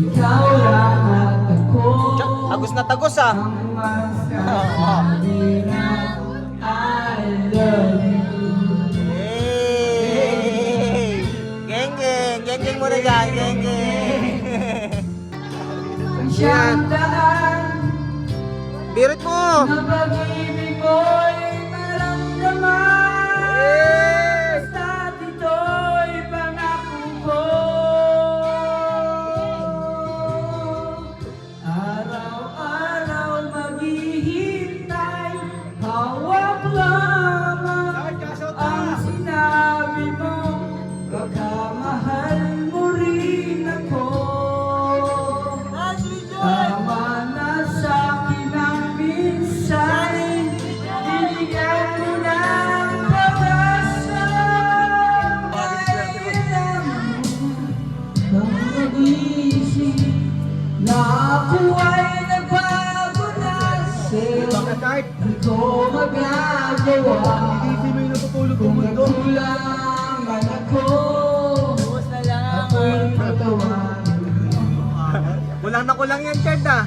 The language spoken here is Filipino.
ikaw lang at ako. Tagos na tagos ah. Ang masabi na I love you. Hey! Geng geng! Geng geng muna dyan! Geng geng! Siyang daan Birit mo! na pag-ibig mo'y maramdaman. Basta't ito'y pangako ko. Araw-araw maghihintay, hawak lamang ang sinabi mo. Baka mahal mo rin ako. Tama na sa'kin ang minsan, binigyan mo ng pag-asa. Kailan mo nang mag-isip na ako ay nagbago na sa'yo? Di ko magagawa kung nagkulang man ako. Ako'y patawarin. Kulang na kulang yan, Chad ah!